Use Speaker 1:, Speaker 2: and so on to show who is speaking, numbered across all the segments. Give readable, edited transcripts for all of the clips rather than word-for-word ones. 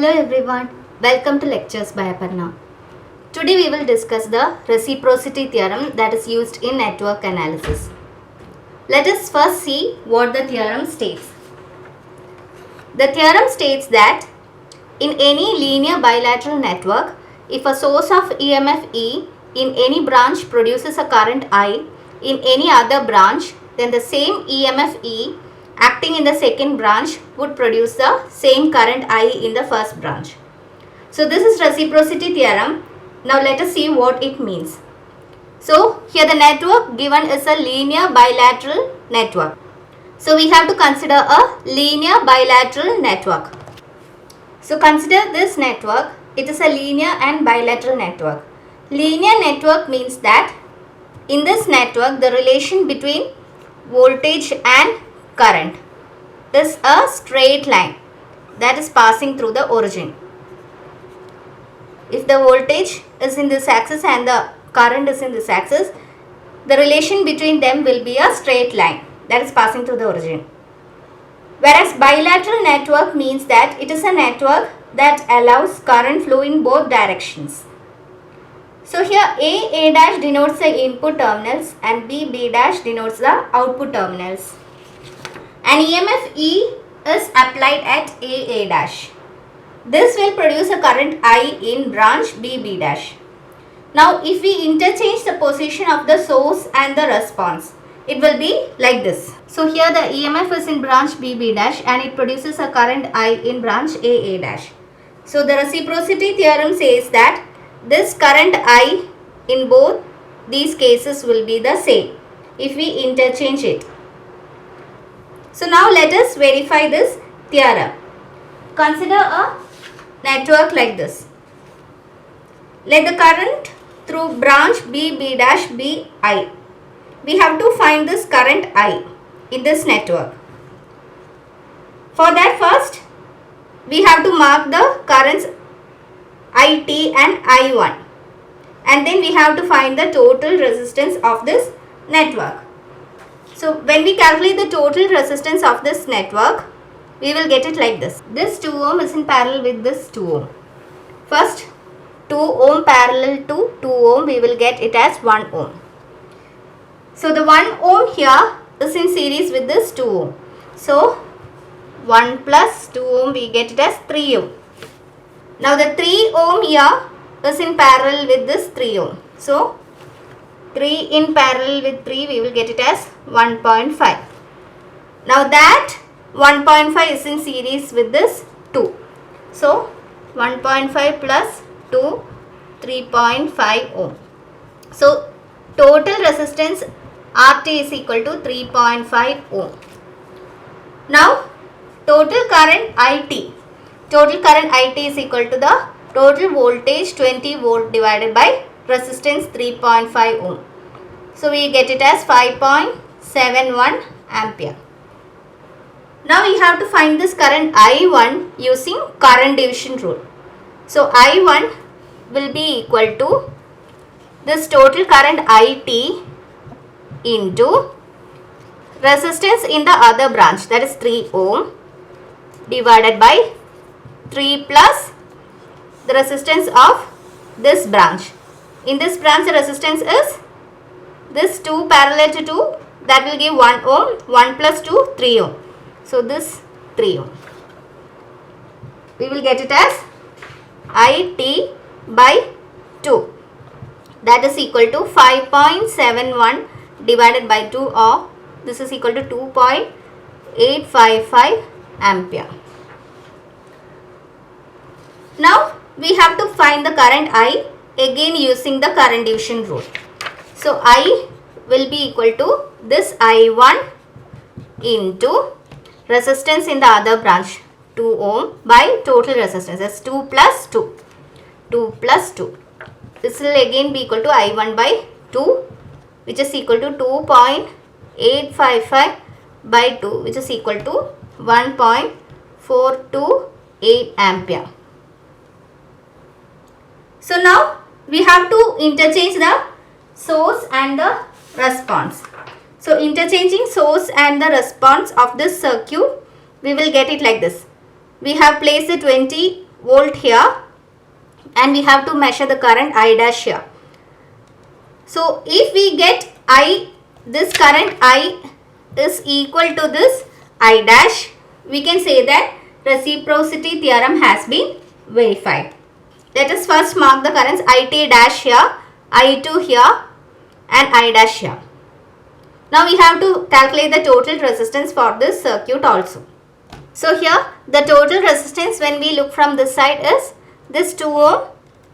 Speaker 1: Hello everyone, welcome to Lectures by Aparna. Today we will discuss the reciprocity theorem that is used in network analysis. Let us first see what the theorem states. The theorem states that in any linear bilateral network, if a source of EMF E in any branch produces a current I in any other branch, then the same EMF E acting in the second branch would produce the same current I in the first branch. So this is reciprocity theorem. Now let us see what it means. So here the network given is a linear bilateral network. So we have to consider a linear bilateral network. So consider this network. It is a linear and bilateral network. Linear network means that in this network the relation between voltage and current is a straight line that is passing through the origin. If the voltage is in this axis and the current is in this axis, the relation between them will be a straight line that is passing through the origin. Whereas bilateral network means that it is a network that allows current flow in both directions. So here A dash denotes the input terminals and B dash denotes the output terminals. And EMF E is applied at A dash. This will produce a current I in branch B dash. Now if we interchange the position of the source and the response, it will be like this. So here the EMF is in branch B dash and it produces a current I in branch A dash. So the reciprocity theorem says that this current I in both these cases will be the same if we interchange it. So now let us verify this theorem. Consider a network like this. Let the current through branch B dash be I. We have to find this current I in this network. For that first we have to mark the currents IT and I1, and then we have to find the total resistance of this network. So when we calculate the total resistance of this network, we will get it like this. This 2 ohm is in parallel with this 2 ohm. First 2 ohm parallel to 2 ohm, we will get it as 1 ohm. So the 1 ohm here is in series with this 2 ohm. So 1 plus 2 ohm, we get it as 3 ohm. Now the 3 ohm here is in parallel with this 3 ohm. So 3 in parallel with 3, we will get it as 1.5. Now that 1.5 is in series with this 2. So 1.5 plus 2, 3.5 ohm. So total resistance RT is equal to 3.5 ohm. Now total current IT. Total current IT is equal to the total voltage 20 volt divided by resistance 3.5 ohm. So we get it as 5.71 ampere. Now we have to find this current I1 using current division rule. So I1 will be equal to this total current IT into resistance in the other branch, that is 3 ohm, divided by 3 plus the resistance of this branch. In this branch the resistance is this 2 parallel to 2, that will give 1 ohm, 1 plus 2, 3 ohm. So this 3 ohm. We will get it as IT by 2, that is equal to 5.71 divided by 2, or this is equal to 2.855 ampere. Now we have to find the current I again using the current division rule. So I will be equal to this I1 into resistance in the other branch 2 ohm by total resistance as 2 plus 2. 2 plus 2. This will again be equal to I1 by 2, which is equal to 2.855 by 2, which is equal to 1.428 ampere. So now we have to interchange the source and the response. So interchanging source and the response of this circuit, we will get it like this. We have placed the 20 volt here, and we have to measure the current I dash here. So if we get I, this current I is equal to this I dash, we can say that reciprocity theorem has been verified. Let us first mark the currents IT dash here, I2 here and I dash here. Now we have to calculate the total resistance for this circuit also. So here the total resistance when we look from this side is this 2 ohm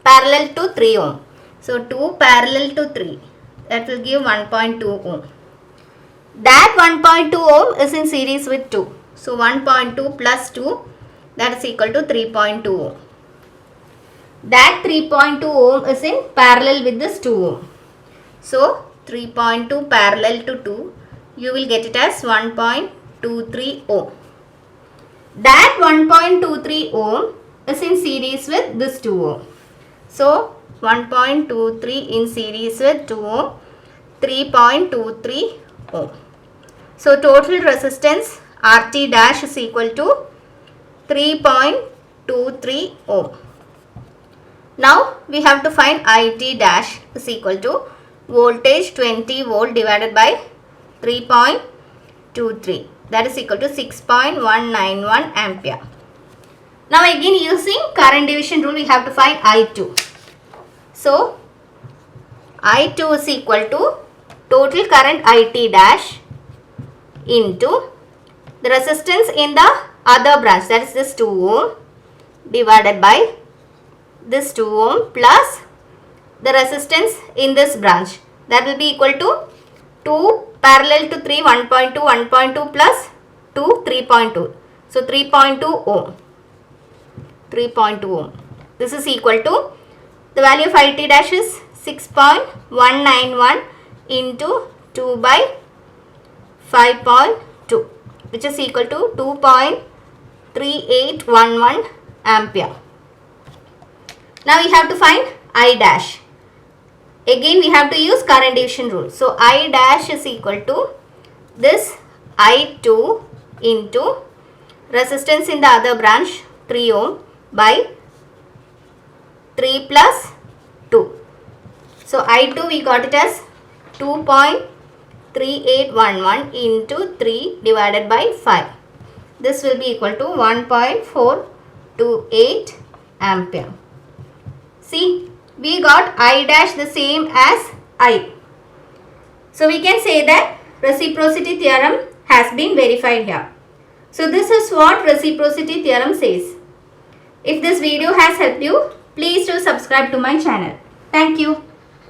Speaker 1: parallel to 3 ohm. So 2 parallel to 3, that will give 1.2 ohm. That 1.2 ohm is in series with 2. So 1.2 plus 2, that is equal to 3.2 ohm. That 3.2 ohm is in parallel with this 2 ohm. So 3.2 parallel to 2, you will get it as 1.23 ohm. That 1.23 ohm is in series with this 2 ohm. So 1.23 in series with 2 ohm, 3.23 ohm. So total resistance RT dash is equal to 3.23 ohm. Now we have to find IT dash is equal to voltage 20 volt divided by 3.23, that is equal to 6.191 ampere. Now again using current division rule we have to find I2. So I2 is equal to total current IT dash into the resistance in the other branch, that is this 2 ohm divided by this 2 ohm plus the resistance in this branch, that will be equal to 2 parallel to 3, 1.2, 1.2 plus 2, 3.2. So 3.2 ohm. 3.2 ohm. This is equal to, the value of IT dash is 6.191 into 2 by 5.2, which is equal to 2.3811 ampere. Now we have to find I dash. Again we have to use current division rule. So I dash is equal to this I2 into resistance in the other branch 3 ohm by 3 plus 2. So I2 we got it as 2.3811 into 3 divided by 5. This will be equal to 1.428 ampere. See, we got I dash the same as I. So we can say that reciprocity theorem has been verified here. So this is what reciprocity theorem says. If this video has helped you, please do subscribe to my channel. Thank you.